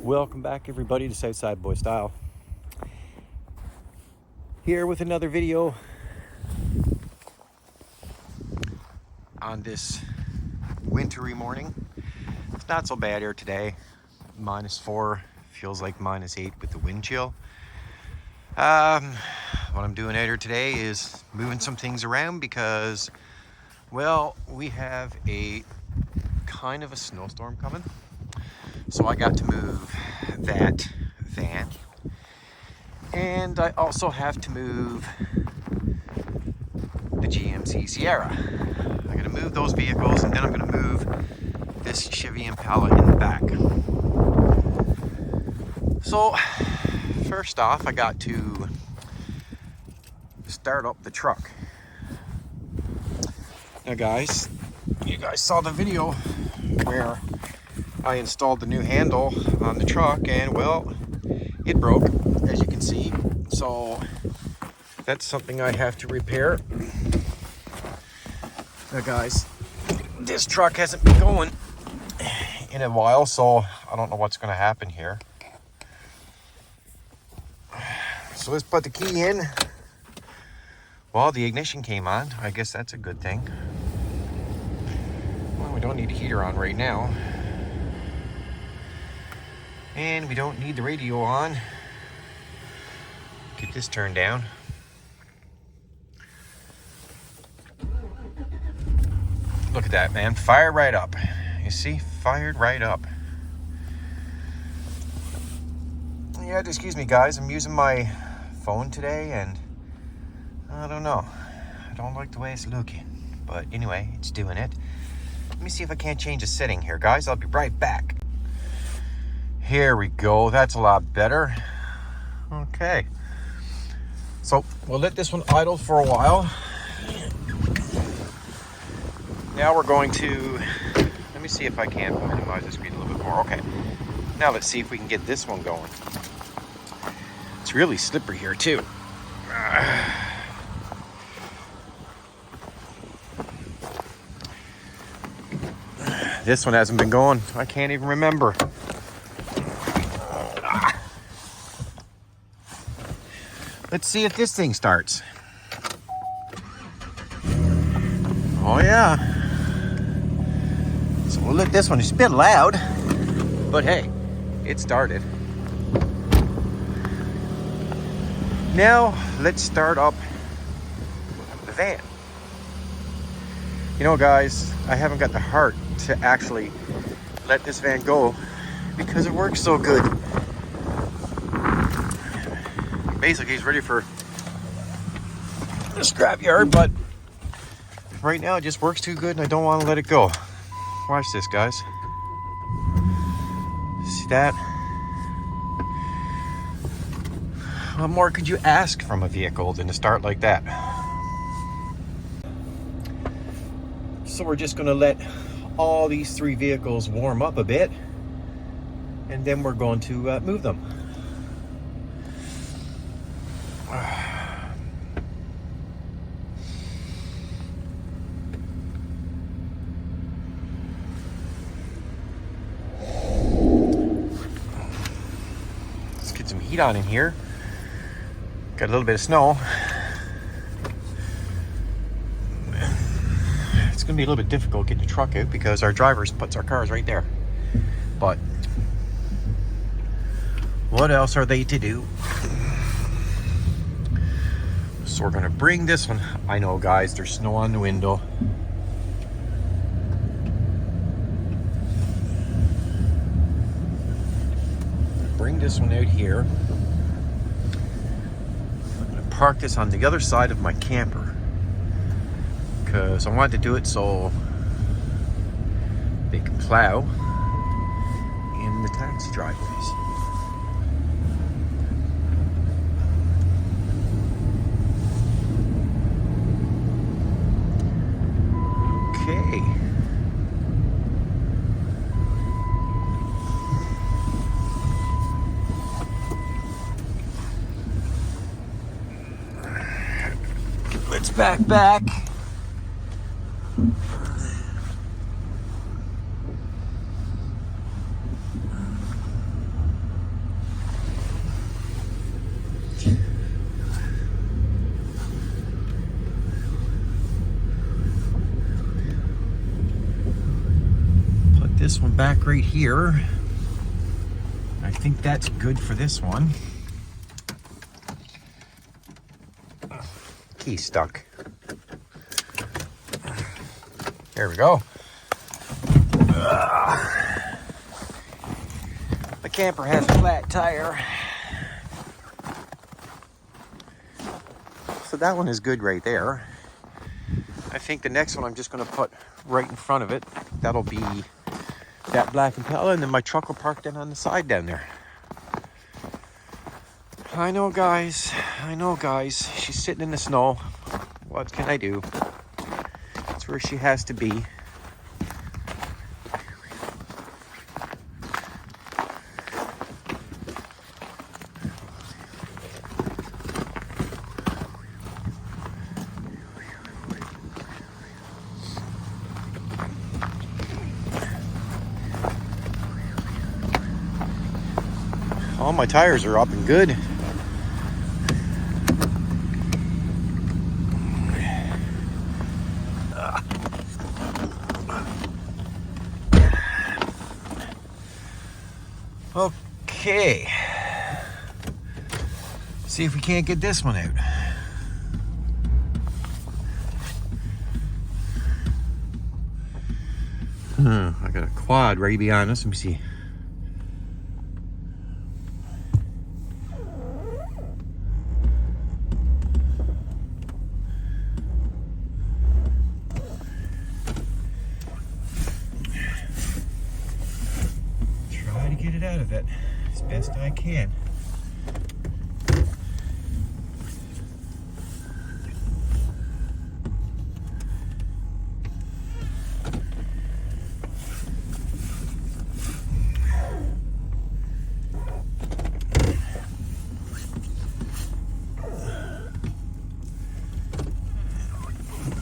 Welcome back everybody to Southside Boy Style. Here with another video on this wintry morning. It's not so bad here today. -4, feels like -8 with the wind chill. What I'm doing out here today is moving some things around because, well, we have a kind of a snowstorm coming. So I got to move that van, and I also have to move the GMC Sierra. I gotta move those vehicles, and then I'm gonna move this Chevy Impala in the back. So first off, I got to start up the truck. Now guys, you guys saw the video where I installed the new handle on the truck, and well, it broke, as you can see. So that's something I have to repair. Now guys, this truck hasn't been going in a while, so I don't know what's going to happen here. So let's put the key in. Well, the ignition came on. I guess that's a good thing. Well, we don't need a heater on right now. And we don't need the radio on. Get this turned down. Look at that, man. Fired right up. You see? Fired right up. Yeah, excuse me, guys. I'm using my phone today, and I don't know. I don't like the way it's looking. But anyway, it's doing it. Let me see if I can't change a setting here, guys. I'll be right back. Here we go. That's a lot better. Okay. So we'll let this one idle for a while. Now we're going to, let me see if I can minimize the speed a little bit more. Okay. Now let's see if we can get this one going. It's really slippery here too. This one hasn't been going. I can't even remember. Let's see if this thing starts. Oh yeah. So we'll let this one, it's a bit loud, but hey, it started. Now let's start up the van. You know guys, I haven't got the heart to actually let this van go because it works so good. Basically, he's ready for the scrapyard, but right now it just works too good and I don't want to let it go. Watch this, guys. See that? What more could you ask from a vehicle than to start like that? So we're just going to let all these 3 vehicles warm up a bit, and then we're going to move them. Let's get some heat on in here. Got a little bit of snow. It's gonna be a little bit difficult getting the truck out because our drivers puts our cars right there. But what else are they to do? So we're gonna bring this one. I know guys, there's snow on the window. Bring this one out here. I'm gonna park this on the other side of my camper because I wanted to do it so they can plow in the taxi driveways. Okay. Let's back. back right here. I think that's good for this one. Key stuck. There we go. The camper has a flat tire. So that one is good right there. I think the next one I'm just going to put right in front of it. That'll be that black Impala, and then my truck will park down on the side down there. I know, guys. She's sitting in the snow. What can I do? That's where she has to be. All my tires are up and good. Okay. See if we can't get this one out. I got a quad right behind us. Let me see. Get it out of it as best I can.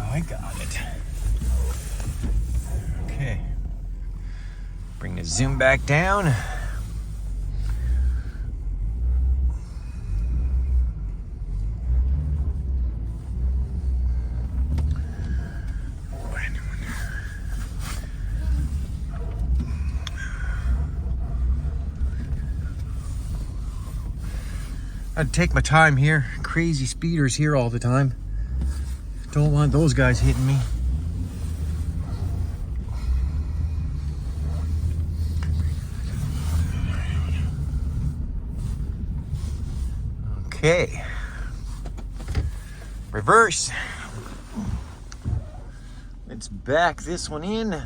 I got it. Okay. Bring the zoom back down. I'd take my time here. Crazy speeders here all the time. Don't want those guys hitting me. Okay. Reverse. Let's back this one in.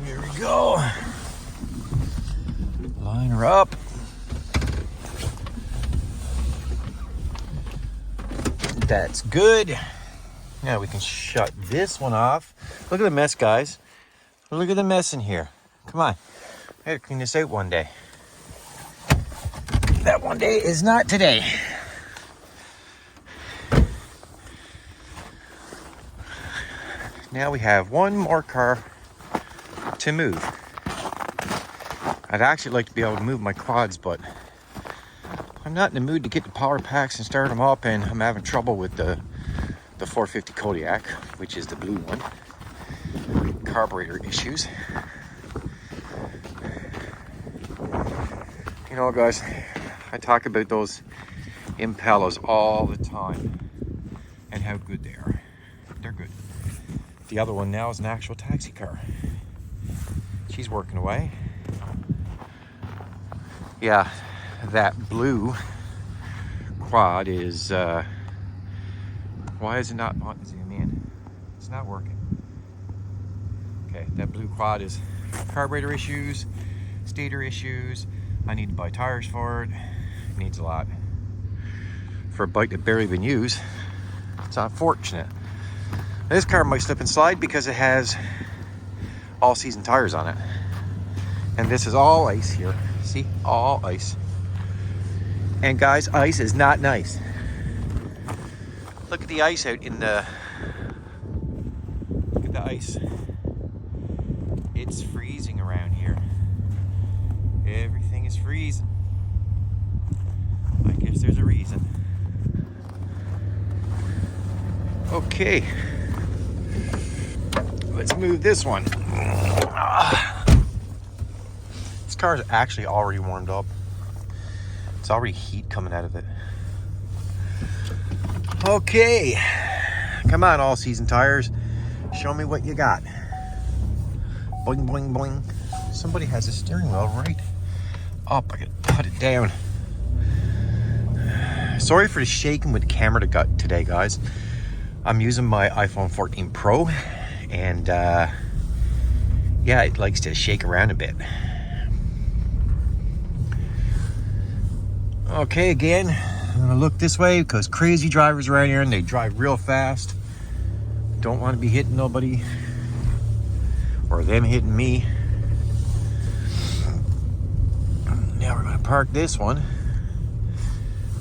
Here we go. Line her up. That's good. Now we can shut this one off. Look at the mess, guys. Look at the mess in here. Come on. I gotta clean this out one day. That one day is not today. Now we have one more car to move. I'd actually like to be able to move my quads, but I'm not in the mood to get the power packs and start them up, and I'm having trouble with the 450 Kodiak, which is the blue one. Carburetor issues. You know, guys, I talk about those Impalas all the time and how good they are. They're good. The other one now is an actual taxi car. She's working away. Yeah, that blue quad is, why is it not on zoom in? It's not working. Okay, that blue quad is carburetor issues, stator issues. I need to buy tires for it. It needs a lot. For a bike that barely been used, it's unfortunate. This car might slip and slide because it has all season tires on it. And this is all ice here. See, all ice. And guys, ice is not nice. Look at the ice out in the, look at the ice. It It's freezing around here. Everything is freezing. I guess there's a reason. Okay. Let's move this one. This car is actually already warmed up. It's already heat coming out of it. Okay. Come on, all season tires. Show me what you got. Boing, boing, boing. Somebody has a steering wheel right up. I gotta put it down. Sorry for the shaking with the camera today, guys. I'm using my iPhone 14 Pro, and yeah, it likes to shake around a bit. Okay, again, I'm gonna look this way because crazy drivers around here and they drive real fast. Don't want to be hitting nobody or them hitting me. Now we're gonna park this one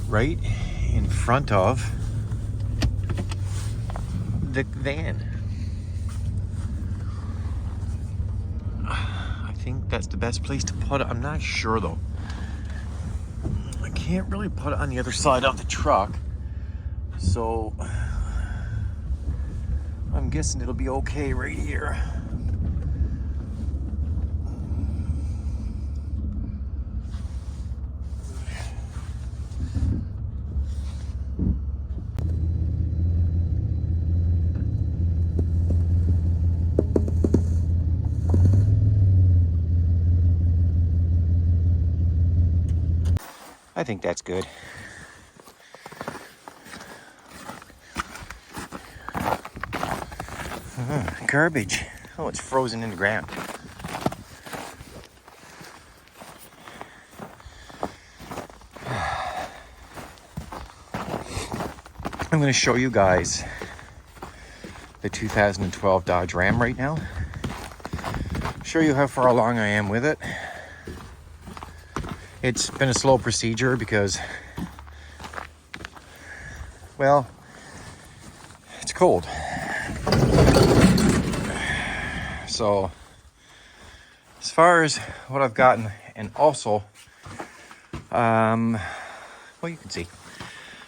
right in front of the van. I think that's the best place to put it. I'm not sure though. I can't really put it on the other side of the truck, so I'm guessing it'll be okay right here. I think that's good. Garbage. Oh, it's frozen in the ground. I'm going to show you guys the 2012 Dodge Ram right now. Show you how far along I am with it. It's been a slow procedure because, well, it's cold. So, as far as what I've gotten, and also, well, you can see.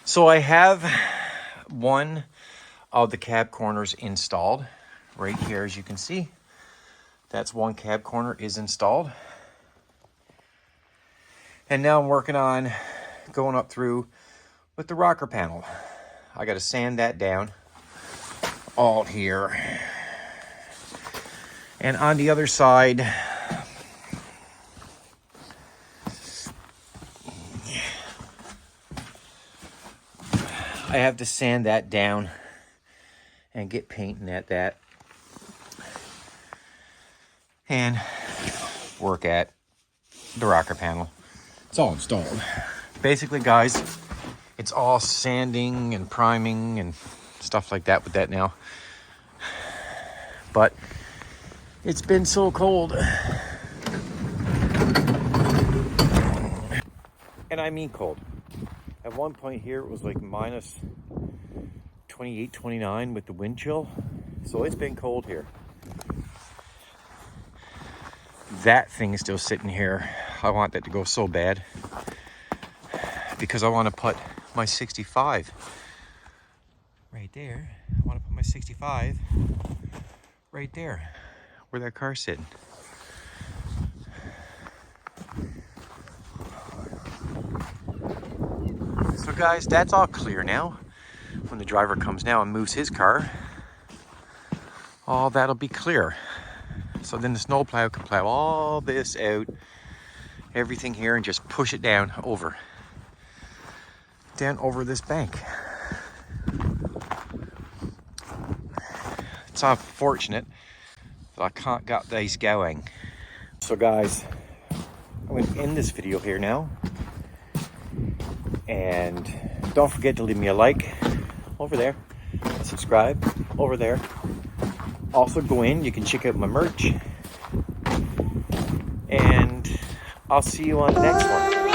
So I have one of the cab corners installed right here, as you can see. That's one cab corner is installed. And now I'm working on going up through with the rocker panel. I got to sand that down all here. And on the other side, I have to sand that down and get painting at that. And work at the rocker panel. It's all installed. Basically, guys, it's all sanding and priming and stuff like that with that now. But it's been so cold. And I mean cold. At one point here, it was like minus 28, 29 with the wind chill. So it's been cold here. That thing is still sitting here. I want that to go so bad because I want to put my 65 right there. I want to put my 65 right there where that car's sitting. So guys, that's all clear now. When the driver comes now and moves his car, all that'll be clear. So then the snow plow can plow all this out, everything here, and just push it down over this bank. It's unfortunate that I can't get these going. So guys, I'm going to end this video here now. And don't forget to leave me a like over there, subscribe over there. Also go in, you can check out my merch, and I'll see you on the next one.